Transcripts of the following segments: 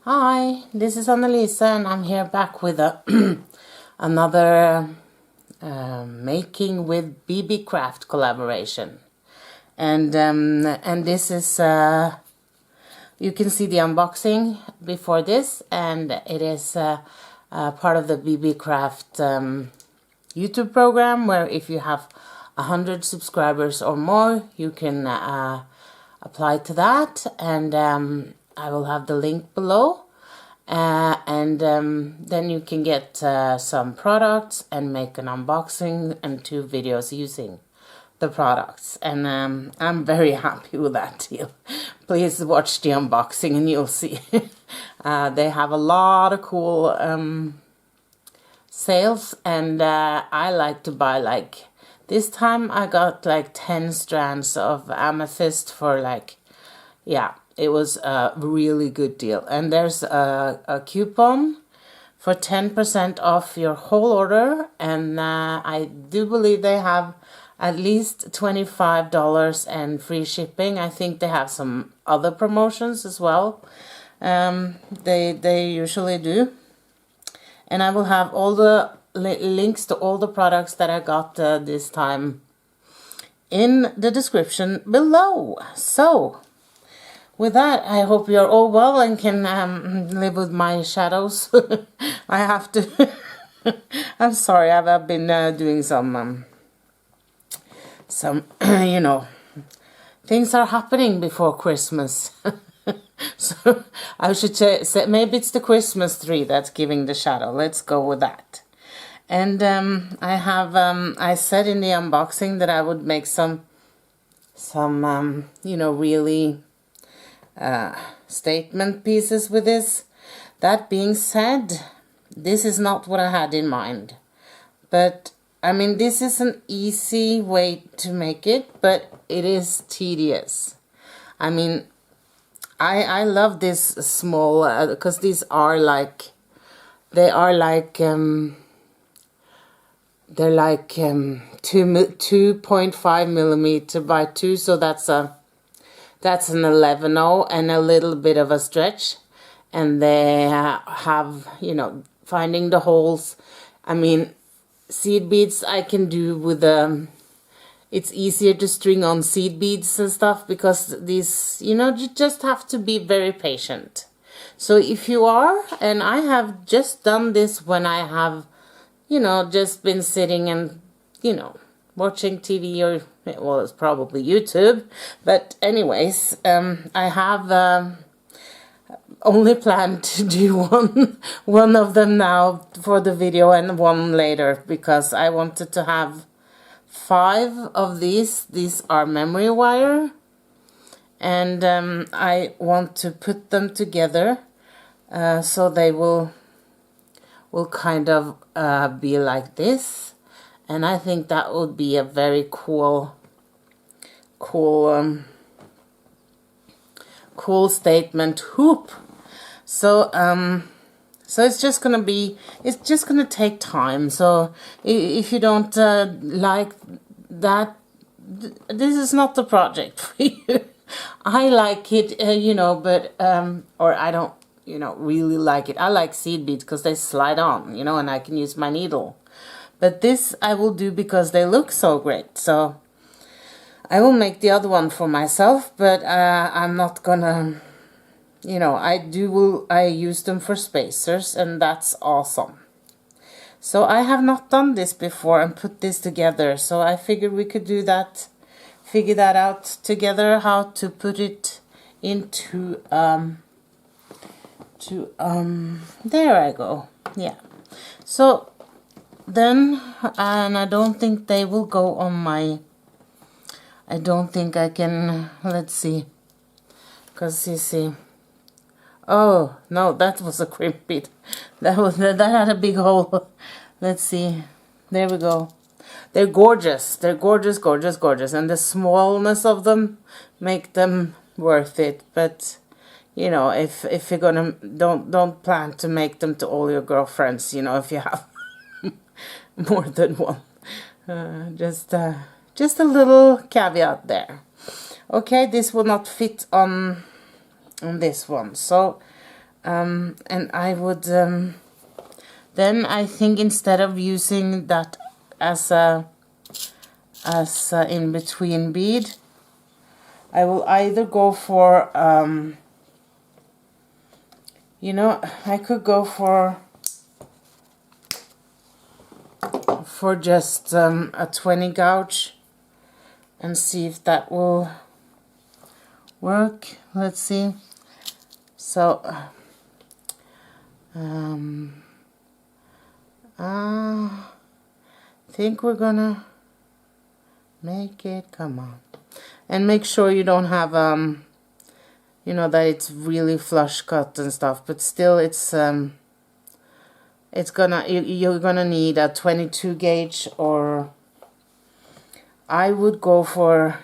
Hi, this is Annalisa and I'm here back with another Making with Beebeecraft collaboration. And this is, you can see the unboxing before this, and it is part of the Beebeecraft YouTube program, where if you have 100 subscribers or more, you can apply to that, and I will have the link below, and then you can get some products and make an unboxing and 2 videos using the products, and I'm very happy with that deal. Please watch the unboxing and you'll see. They have a lot of cool sales, and I like to buy, like, this time I got like 10 strands of amethyst for like, yeah, it was a really good deal. And there's a coupon for 10% off your whole order, and I do believe they have at least $25 and free shipping. I think they have some other promotions as well. They usually do. And I will have all the links to all the products that I got this time in the description below. So, with that, I hope you're all well and can live with my shadows. I have to. I'm sorry, I've been doing some you know, things are happening before Christmas. So I should say maybe it's the Christmas tree that's giving the shadow. Let's go with that. And I have I said in the unboxing that I would make some you know, really statement pieces with this. That being said, this is not what I had in mind, but I mean, this is an easy way to make it, but it is tedious. I mean, I love this small, because these are like, they are like they're like 2.5 millimeter by 2, so that's an 11/0 and a little bit of a stretch. And they have, you know, finding the holes. I mean, seed beads I can do with it's easier to string on seed beads and stuff, because these, you know, you just have to be very patient. So if you are, and I have just done this when I have, you know, just been sitting and, you know, watching TV, or, well, it's probably YouTube, but anyways, I have only planned to do one of them now for the video and one later, because I wanted to have 5 of these. These are memory wire, and I want to put them together so they will kind of be like this, and I think that would be a very cool statement hoop. So so it's just gonna take time. So if you don't like that, this is not the project for you. I like it, you know, but or I don't, you know, really like it. I like seed beads because they slide on, you know, and I can use my needle. But this I will do because they look so great. So I will make the other one for myself, but I'm not gonna, you know, I use them for spacers, and that's awesome. So I have not done this before and put this together, so I figured we could do that, figure that out together, how to put it into there I go. Yeah. So then, and I don't think they will go on my, I don't think I can, let's see, because you see, oh no, that was a crimp bead. That had a big hole. Let's see, there we go. They're gorgeous. They're gorgeous, gorgeous, gorgeous, and the smallness of them make them worth it. But you know, if you're gonna, don't plan to make them to all your girlfriends, you know, if you have more than one. Just a little caveat there. Okay, this will not fit on this one, so And I would then I think instead of using that as a in between bead, I will either go for you know, I could go for just a 20 gouge and see if that will work. Let's see. So I think we're gonna make it, come on, and make sure you don't have you know, that it's really flush cut and stuff, but still it's gonna, you're gonna need a 22 gauge, or I would go for,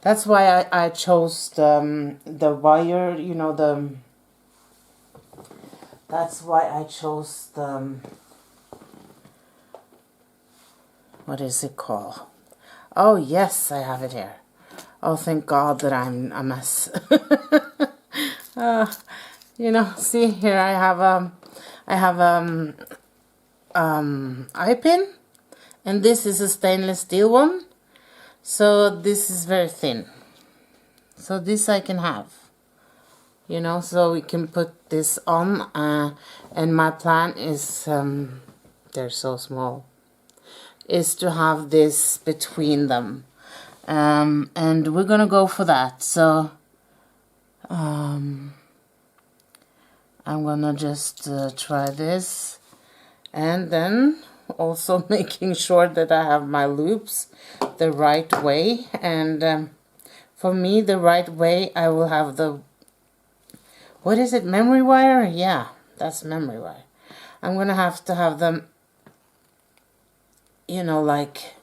that's why I chose the wire, you know, that's why I chose the, what is it called? Oh yes, I have it here. Oh, thank God that I'm a mess. You know, see here I have eye pin, and this is a stainless steel one. So this is very thin. So this I can have. You know, so we can put this on, and my plan is, they're so small, is to have this between them, and we're gonna go for that. So I'm gonna just try this, and then also making sure that I have my loops the right way. And for me, the right way, I will have the, what is it, memory wire? Yeah, that's memory wire. I'm gonna have to have them, you know, like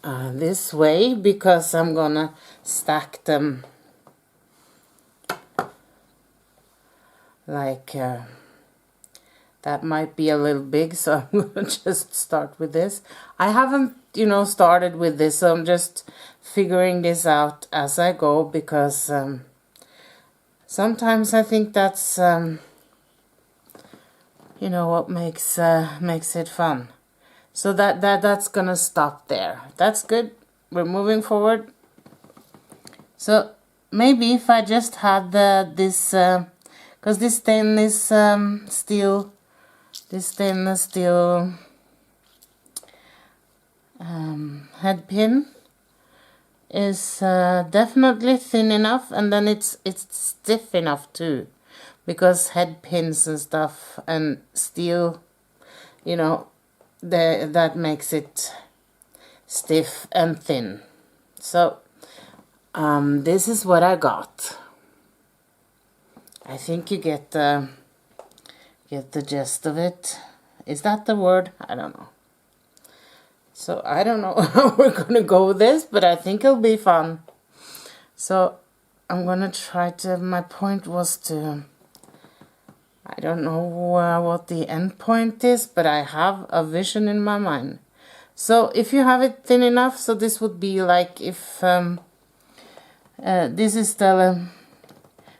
this way, because I'm gonna stack them like that might be a little big, so I'm gonna just start with this. I haven't, you know, started with this, so I'm just figuring this out as I go, because sometimes I think that's you know, what makes it fun. So that's gonna stop there. That's good. We're moving forward. So maybe if I just had this, because this stainless steel head pin is definitely thin enough, and then it's stiff enough too, because head pins and stuff and steel, you know, that makes it stiff and thin. So this is what I got. I think you get the gist of it. Is that the word? I don't know. So I don't know how we're gonna go with this, but I think it'll be fun. So I'm gonna try to, my point was to, I don't know what the end point is, but I have a vision in my mind. So if you have it thin enough, so this would be like if this is the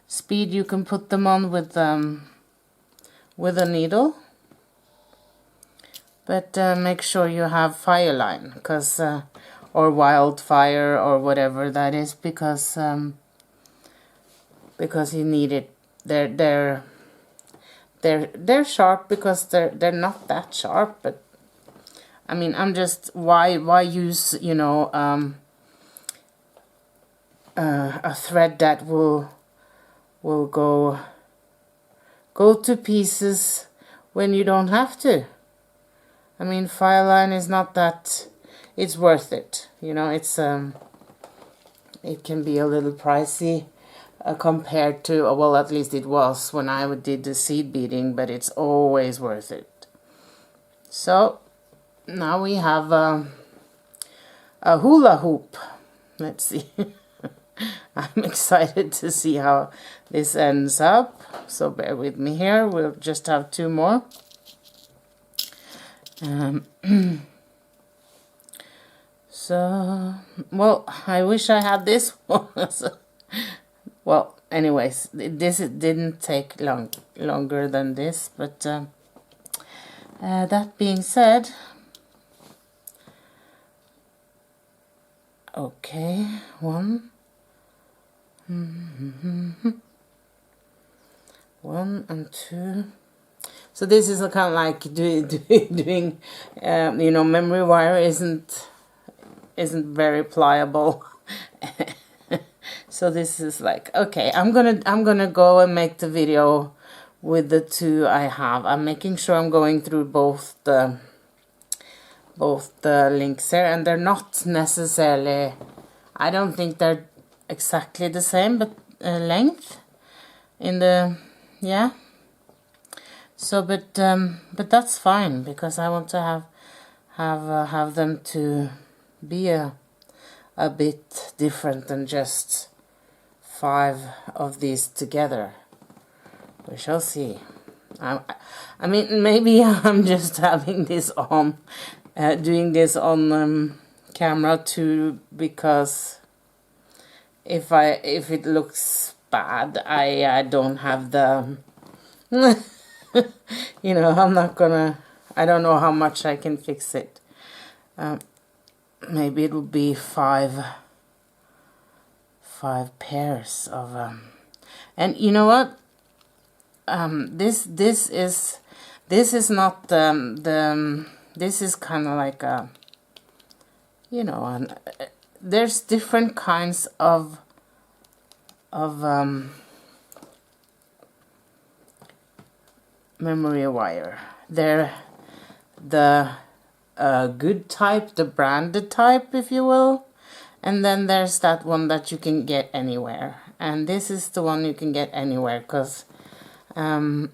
speed you can put them on with a needle. But make sure you have fire line, because or wildfire or whatever that is, because you need it. They're sharp, because they're not that sharp, but I mean, I'm just, why use, you know, a thread that will go to pieces when you don't have to. I mean, fire line is not that, it's worth it, you know. It's it can be a little pricey compared to, well, at least it was when I did the seed beading, but it's always worth it. So now we have a hula hoop. Let's see. I'm excited to see how this ends up, so bear with me here. We'll just have two more. So, well, I wish I had this one. Well, anyways, this it didn't take longer than this, but that being said, okay, one, one and two. So this is a kind of like doing you know, memory wire isn't very pliable. So this is like, okay, I'm gonna go and make the video with the two I have. I'm making sure I'm going through both the links here, and they're not necessarily, I don't think they're exactly the same, but length in the, yeah. So but that's fine, because I want to have them to be a bit different than just 5 of these together. We shall see. I mean, maybe I'm just having this on, doing this on camera too, because if it looks bad, I don't have the you know, I'm not gonna, I don't know how much I can fix it. Maybe it will be 5 pairs of and you know what, this is not this is kind of like a, you know, there's different kinds of memory wire. They're the good type, the branded type, if you will, and then there's that one that you can get anywhere, and this is the one you can get anywhere, because I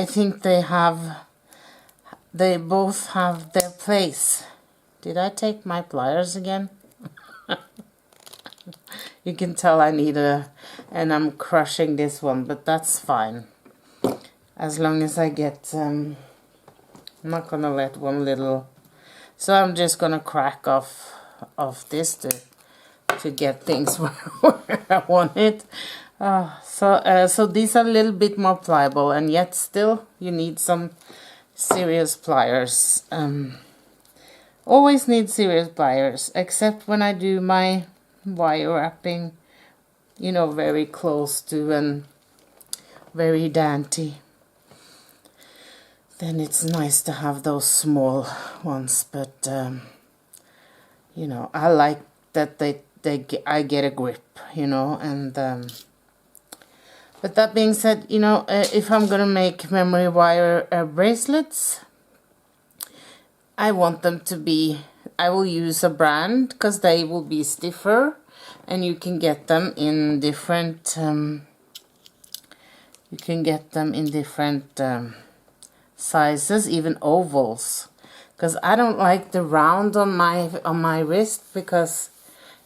think they both have their place. Did I take my pliers again? You can tell I need and I'm crushing this one, but that's fine. As long as I get, I'm not gonna let one little, so I'm just gonna crack off this to get things where I want it. So these are a little bit more pliable, and yet still you need some serious pliers. Always need serious pliers, except when I do my wire wrapping, you know, very close to and very dainty. Then it's nice to have those small ones, but you know, I like that I get a grip, you know, and but that being said, you know, if I'm gonna make memory wire bracelets, I want them to be, I will use a brand, because they will be stiffer, and you can get them in different sizes, even ovals, because I don't like the round on my wrist, because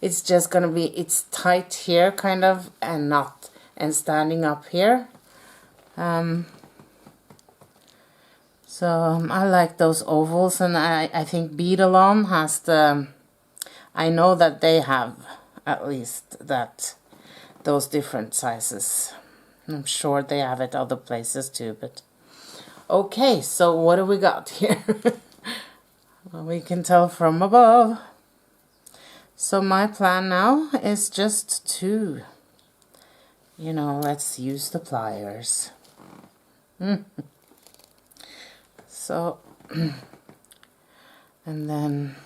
it's just gonna be, it's tight here kind of, and standing up here. So I like those ovals, and I think Beebeecraft has the, I know that they have at least those different sizes. I'm sure they have it other places too, but okay, so what do we got here? Well, we can tell from above. So my plan now is just to, you know, let's use the pliers. So, and then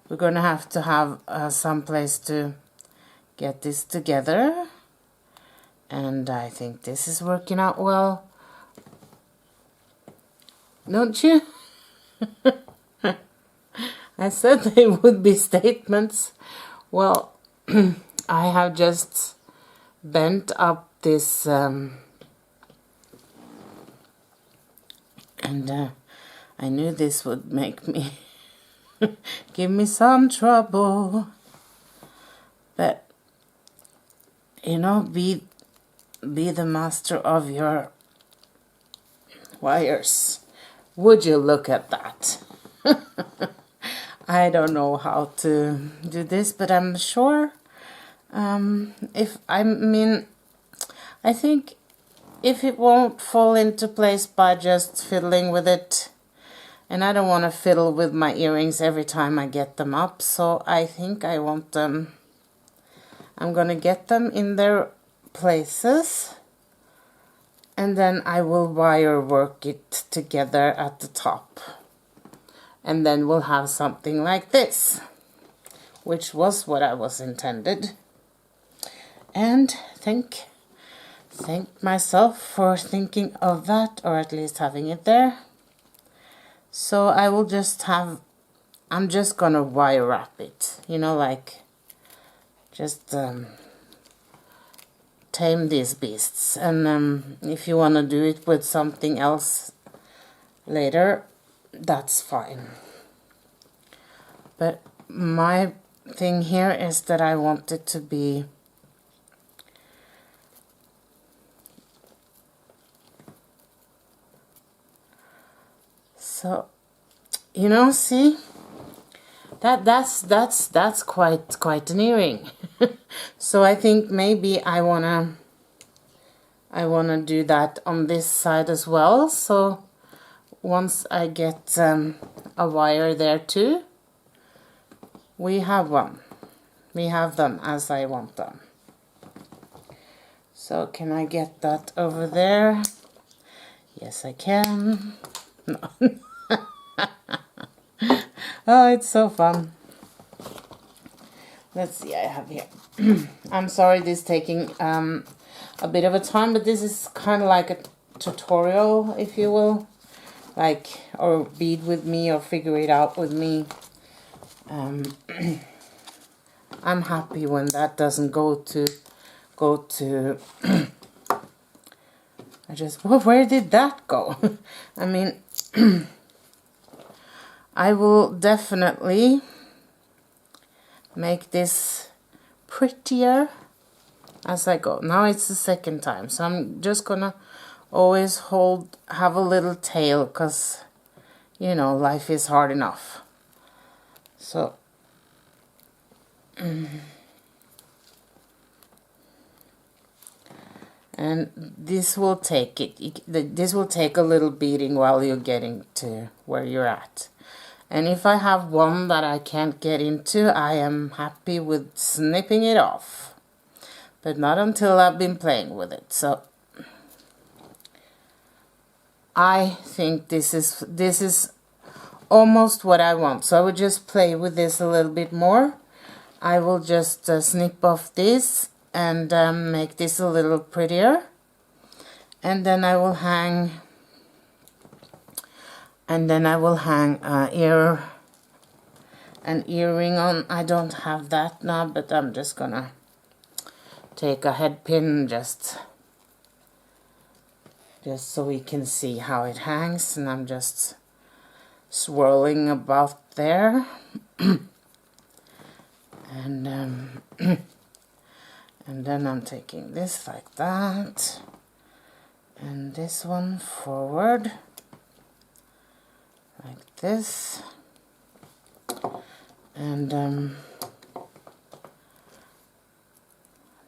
we're gonna have to have some place to get this together, and I think this is working out well, don't you? I said they would be statements. Well, I have just bent up this and I knew this would make me give me some trouble, but you know, be the master of your wires. Would you look at that? I don't know how to do this, but I'm sure I think if it won't fall into place by just fiddling with it, and I don't want to fiddle with my earrings every time I get them up, so I think I want them, I'm gonna get them in their places, and then I will wire work it together at the top, and then we'll have something like this, which was what I was intended. And thank myself for thinking of that, or at least having it there. So I will just have, I'm just gonna wire wrap it, you know, like just tame these beasts. And if you want to do it with something else later, that's fine. But my thing here is that I want it to be so, you know, see, that's quite an earring. So I think maybe I wanna do that on this side as well. So once I get a wire there too, we have them as I want them. So can I get that over there? Yes, I can. No. Oh, it's so fun. Let's see, I have here. I'm sorry this is taking a bit of a time, but this is kind of like a tutorial, if you will, like, or bead with me or figure it out with me. I'm happy when that doesn't go to I just, well, where did that go? I mean, I will definitely make this prettier as I go. Now it's the second time, so I'm just gonna always have a little tail, because, you know, life is hard enough. So and this will take this will take a little beating while you're getting to where you're at. And if I have one that I can't get into, I am happy with snipping it off. But not until I've been playing with it. So I think this is almost what I want. So I would just play with this a little bit more. I will just snip off this and make this a little prettier. And then I will hang an earring on. I don't have that now, but I'm just gonna take a head pin just so we can see how it hangs, and I'm just swirling about there. And and then I'm taking this like that, and this one forward like this, and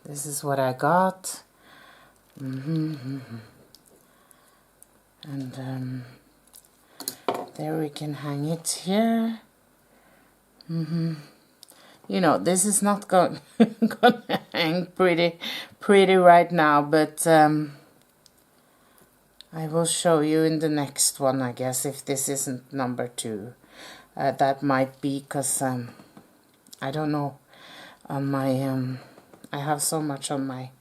this is what I got. And there we can hang it here. You know, this is not gonna hang pretty right now, but I will show you in the next one, I guess, if this isn't number 2. That might be, because I don't know, on my I have so much on my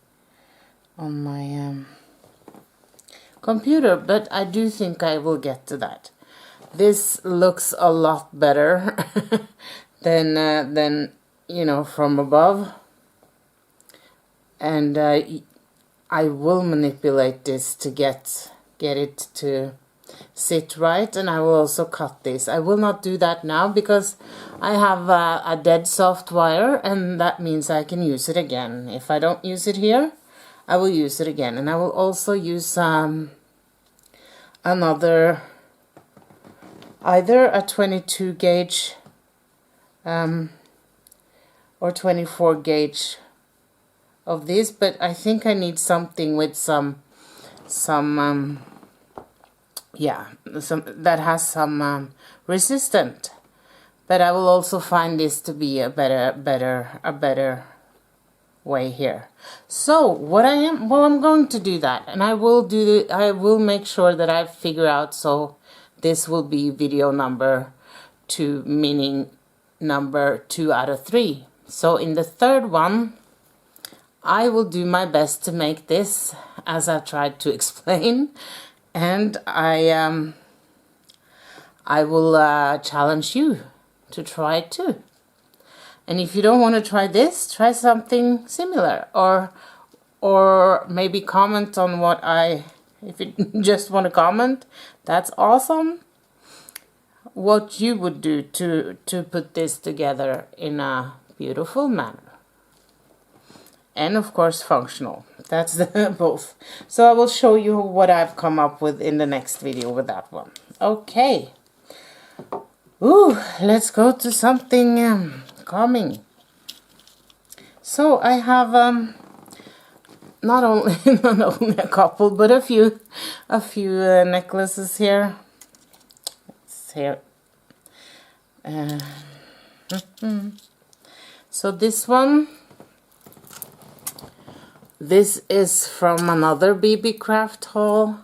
computer, but I do think I will get to that. This looks a lot better than you know, from above, and I will manipulate this to get it to sit right, and I will also cut this. I will not do that now because I have a dead soft wire, and that means I can use it again. If I don't use it here, I will use it again. And I will also use another, either a 22 gauge or 24 gauge of this, but I think I need something with some yeah, some that has some resistant. But I will also find this to be a better way here. So what I'm going to do that, and I will make sure that I figure out, so this will be video number 2, meaning number 2 out of 3. So in the third one, I will do my best to make this as I tried to explain, and I will challenge you to try it too. And if you don't want to try this, try something similar, or maybe comment on what if you just want to comment, that's awesome, what you would do to put this together in a beautiful manner. And of course functional. That's both. So I will show you what I've come up with in the next video with that one. Okay. Ooh, let's go to something calming. So I have not only a couple, but a few necklaces here. It's here. So this one. This is from another Beebeecraft haul.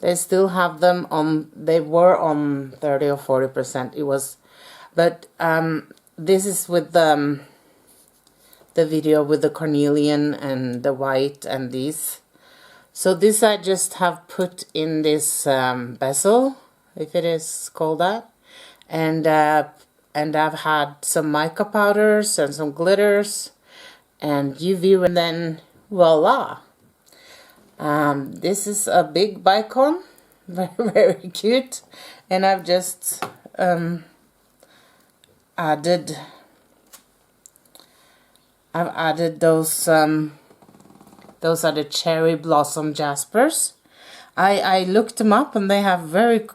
They still have them on, they were on 30 or 40%. It was, but this is with the video with the cornelian and the white and these. So this I just have put in this bezel, if it is called that. And I've had some mica powders and some glitters and UV, and then voila. This is a big bicon, very cute, and I've just added those are the cherry blossom Jaspers. I looked them up and they have very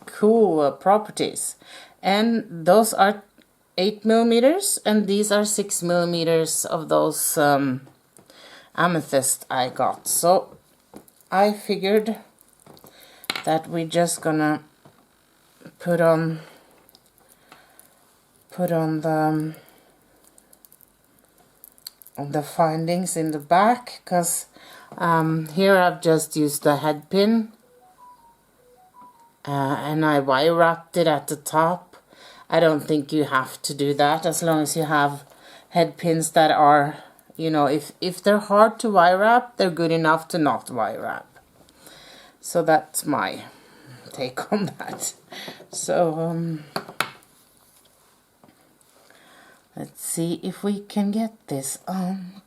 cool properties, and those are 8 millimeters, and these are 6 millimeters of those amethyst I got. So I figured that we're just gonna put on the findings in the back, because here I've just used the head pin and I wire wrapped it at the top. I don't think you have to do that, as long as you have head pins that are, you know, if they're hard to wire wrap, they're good enough to not wire wrap. So that's my take on that. So let's see if we can get this on.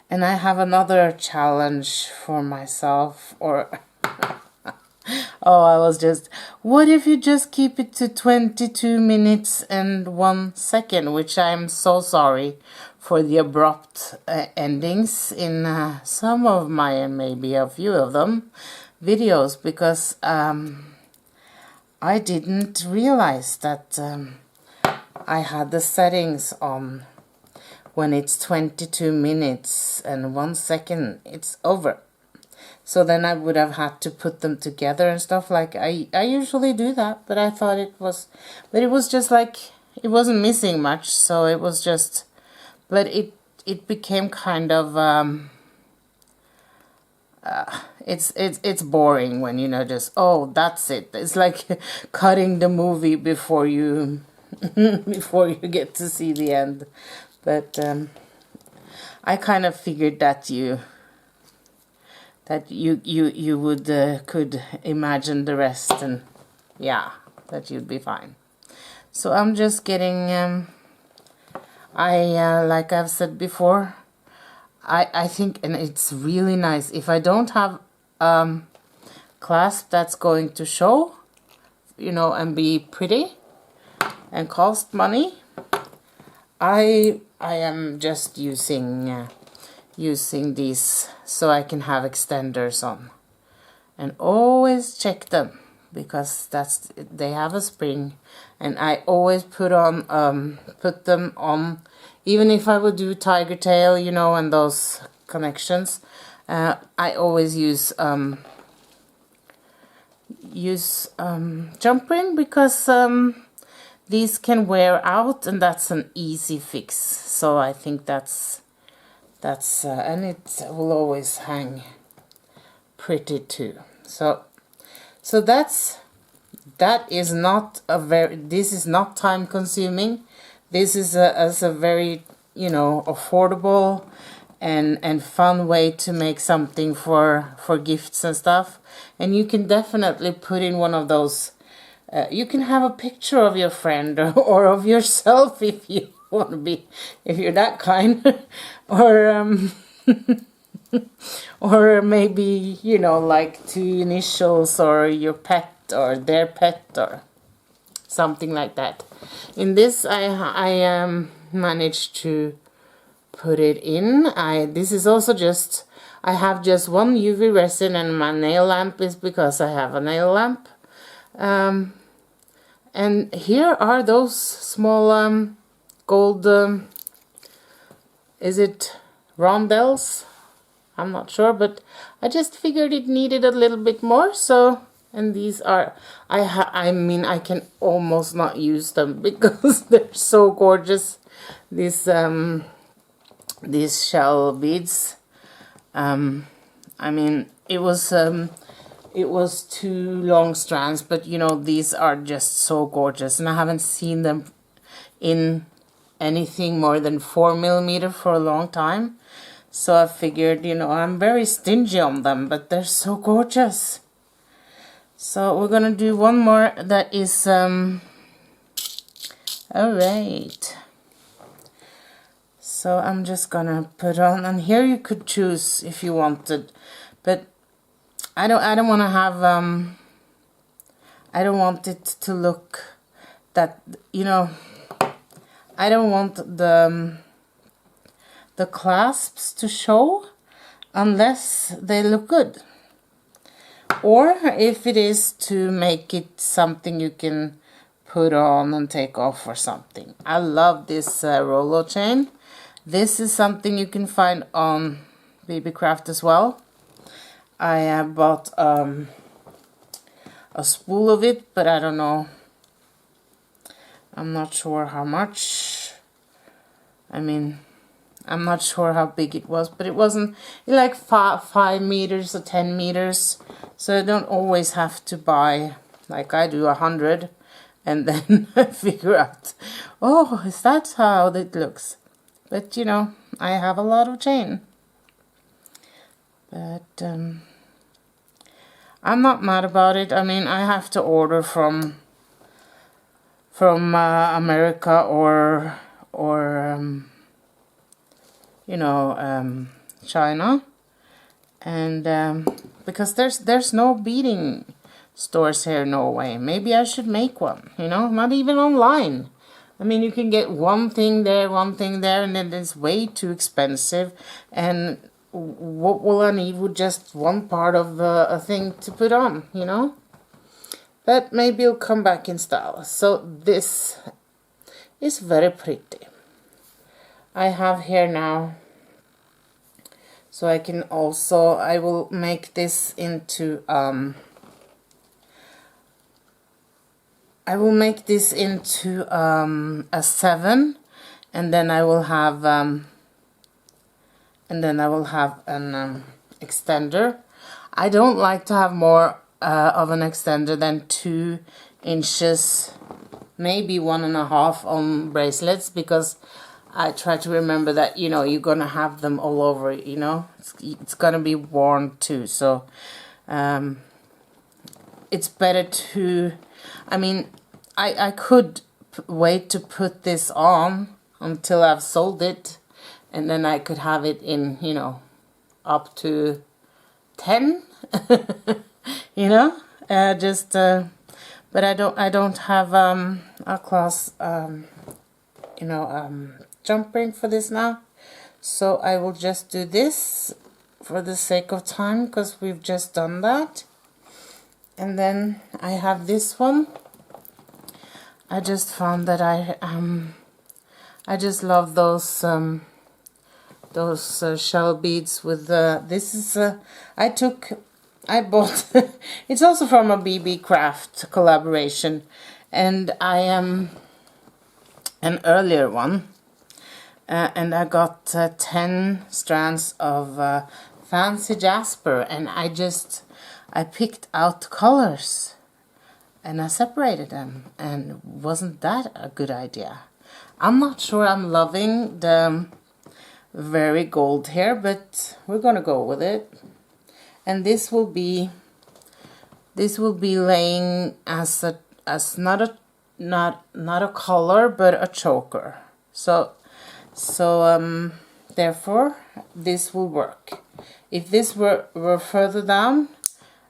And I have another challenge for myself, or oh, I was just, what if you just keep it to 22 minutes and 1 second, which I'm so sorry for the abrupt endings in some of my, and maybe a few of them, videos, because I didn't realize that I had the settings on when it's 22 minutes and 1 second, it's over. So then I would have had to put them together and stuff, like I usually do that, but I thought it was, but it was just like, it wasn't missing much, so it was just, but it became kind of, it's boring when, you know, just, oh, that's it. It's like cutting the movie before you, before you get to see the end. But I kind of figured that you would could imagine the rest, and yeah, that you'd be fine. So I'm just getting like I've said before, I think, and it's really nice if I don't have clasp that's going to show, you know, and be pretty and cost money. I am just using these so I can have extenders on, and always check them, because they have a spring, and I always put them on even if I would do tiger tail, you know, and those connections, I always use jump ring, because these can wear out, and that's an easy fix. So I think that's and it will always hang pretty too. So that is not a very, this is not time consuming. This is a very, you know, affordable and fun way to make something for gifts and stuff. And you can definitely put in one of those, you can have a picture of your friend or of yourself if you want to be, if you're that kind. Or or maybe, you know, like 2 initials, or your pet or their pet, or something like that. In this, I managed to put it in. This is also just, I have just one UV resin, and my nail lamp is because I have a nail lamp. And here are those small gold, is it rondelles? I'm not sure, but I just figured it needed a little bit more. So, and these are, I mean, I can almost not use them because they're so gorgeous. These shell beads. I mean, it was 2 long strands, but you know, these are just so gorgeous, and I haven't seen them in anything more than 4mm for a long time. So I figured, you know, I'm very stingy on them, but they're so gorgeous. So we're gonna do one more that is alright. So I'm just gonna put on, and here you could choose if you wanted, but I don't want to have I don't want it to look that, you know, I don't want the clasps to show unless they look good, or if it is to make it something you can put on and take off or something. I love this Rollo chain. This is something you can find on Beebeecraft as well. I bought a spool of it, but I don't know, I'm not sure how much. I mean, I'm not sure how big it was, but it wasn't like 5 meters or 10 meters. So I don't always have to buy, like I do, 100 and then figure out, oh, is that how it looks? But you know, I have a lot of chain. But I'm not mad about it. I mean, I have to order from America or you know, China, and because there's no beading stores here in Norway. Maybe I should make one, you know, not even online. I mean, you can get one thing there, and then it's way too expensive. And what will I need with just one part of a thing to put on, you know? But maybe it'll come back in style. So this is very pretty. I have here now, so I can also, I will make this into a 7, and then I will have an extender. I don't like to have more of an extender than 2 inches, maybe 1.5 on bracelets, because I try to remember that, you know, you're gonna have them all over, you know, it's gonna be worn too. So it's better to, I mean, I could wait to put this on until I've sold it, and then I could have it in, you know, up to 10, you know, but I don't have a class, you know, jump ring for this now. So I will just do this for the sake of time, because we've just done that. And then I have this one. I just found that I I just love those shell beads with this is I bought it's also from a Beebeecraft collaboration, and I am an earlier one, and I got 10 strands of fancy Jasper, and I picked out colors and I separated them, and wasn't that a good idea? I'm not sure I'm loving the very gold here, but we're gonna go with it. And this will be laying as not a color but a choker. So therefore this will work. If this were further down,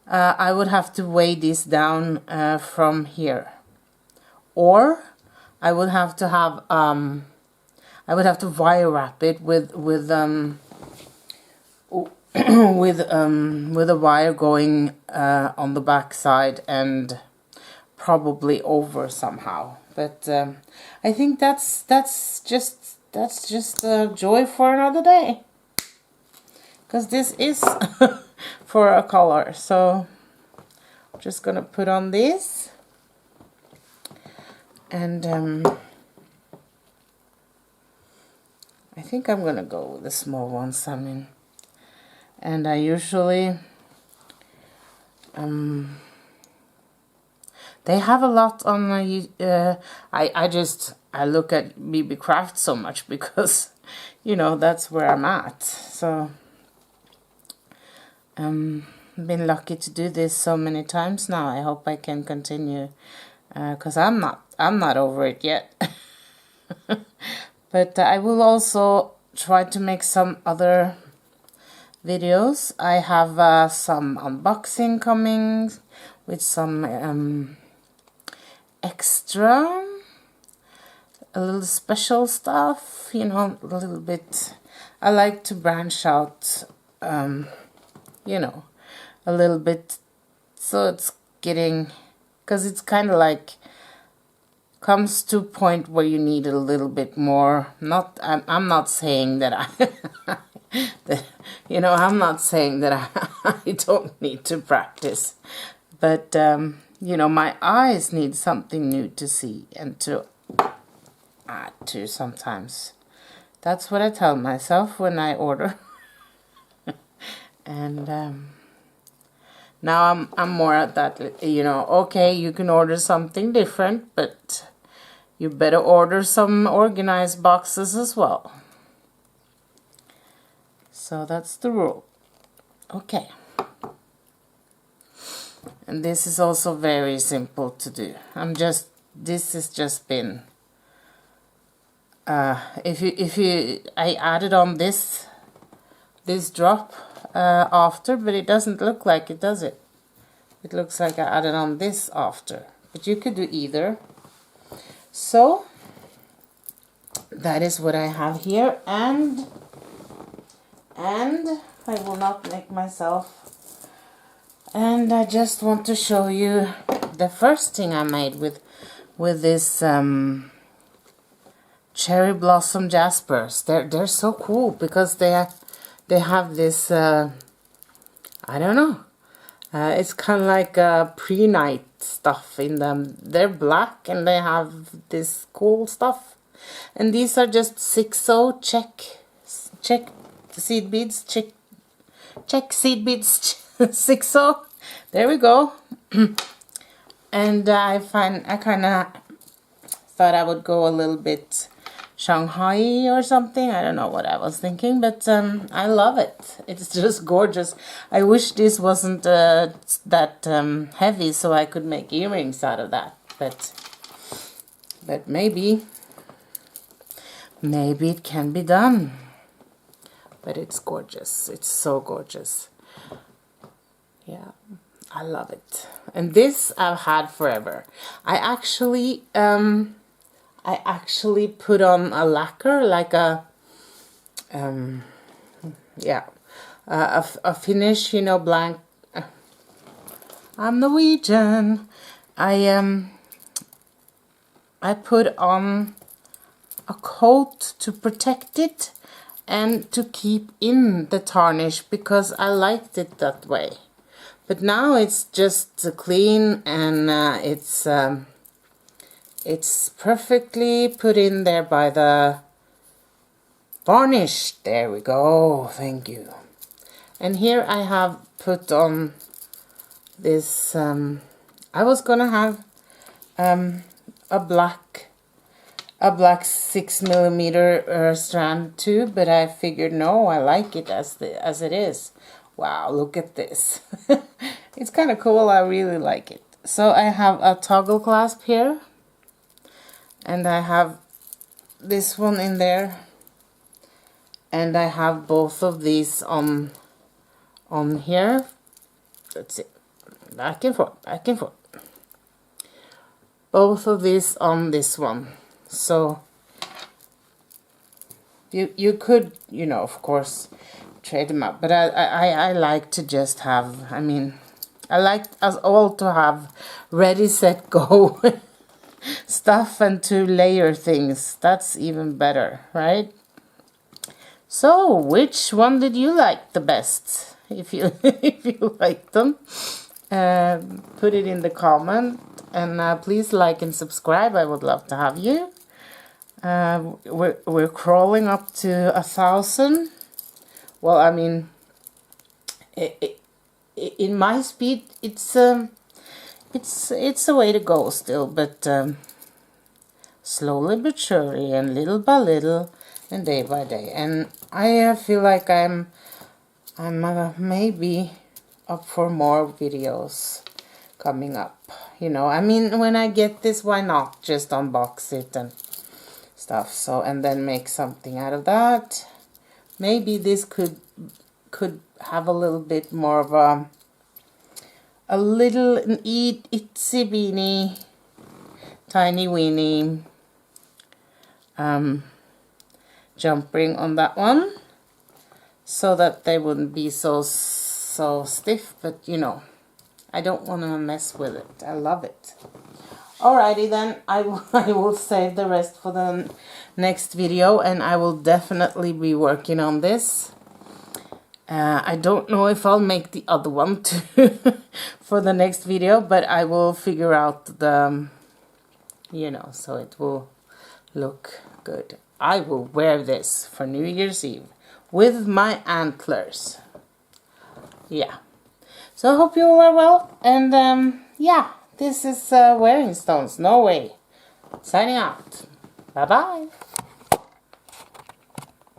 I would have to weigh this down from here, or I would have to have wire wrap it with with a wire going on the back side and probably over somehow. But I think that's just a joy for another day, because this is for a color. So I'm just gonna put on this, and I think I'm gonna go with the small ones. I mean, and I usually they have a lot on my I look at Beebeecraft so much because, you know, that's where I'm at. So been lucky to do this so many times now. I hope I can continue, because I'm not over it yet. But I will also try to make some other videos. I have some unboxing coming with some extra, a little special stuff, you know, a little bit. I like to branch out, you know, a little bit, so it's getting, because it's kind of like comes to a point where you need a little bit more. I'm not saying that you know, I'm not saying that I don't need to practice, but you know, my eyes need something new to see and to add to sometimes. That's what I tell myself when I order. And now I'm more at that, you know, okay, you can order something different, but you better order some organized boxes as well. So that's the rule. Okay. And this is also very simple to do. This has just been, I added on this drop after, but it doesn't look like it, does it? It looks like I added on this after, but you could do either. So that is what I have here, and I will not make myself, and I just want to show you the first thing I made with this cherry blossom jaspers. They're so cool because they have this I don't know, it's kind of like pre-night stuff in them. They're black and they have this cool stuff, and these are just 6-0 check seed beads, check seed beads 6-0. There we go. And I kind of thought I would go a little bit Shanghai or something. I don't know what I was thinking, but I love it. It's just gorgeous. I wish this wasn't that heavy, so I could make earrings out of that. But maybe it can be done. But it's gorgeous. It's so gorgeous. Yeah, I love it. And this I've had forever. I actually put on a lacquer, like a finish, you know, blank. I'm Norwegian. I put on a coat to protect it and to keep in the tarnish, because I liked it that way. But now it's just clean, and it's perfectly put in there by the varnish. There we go, thank you. And here I have put on this, I was gonna have a black 6mm strand too, but I figured no, I like it as it is. Wow, look at this. It's kind of cool, I really like it. So I have a toggle clasp here, and I have this one in there, and I have both of these on here. That's it. Back and forth, back and forth. Both of these on this one. So you could, you know, of course, trade them up, but I like to just have, I mean, I like us all to have ready, set, go stuff, and to layer things. That's even better, right? So which one did you like the best? If you if you like them, put it in the comment, and please like and subscribe. I would love to have you. We're crawling up to 1,000. Well, I mean, in my speed, it's a way to go still, but slowly but surely, and little by little, and day by day. And I feel like I'm maybe up for more videos coming up. You know, I mean, when I get this, why not just unbox it and stuff? So, and then make something out of that. Maybe this could have a little bit more of a little itsy beeny, tiny weeny jump ring on that one, so that they wouldn't be so stiff. But you know, I don't want to mess with it. I love it. Alrighty then, I will save the rest for the next video, and I will definitely be working on this. I don't know if I'll make the other one too for the next video, but I will figure out the, you know, so it will look good. I will wear this for New Year's Eve with my antlers. Yeah. So I hope you all are well, and yeah, this is Wearing Stones Norway signing out. Bye bye.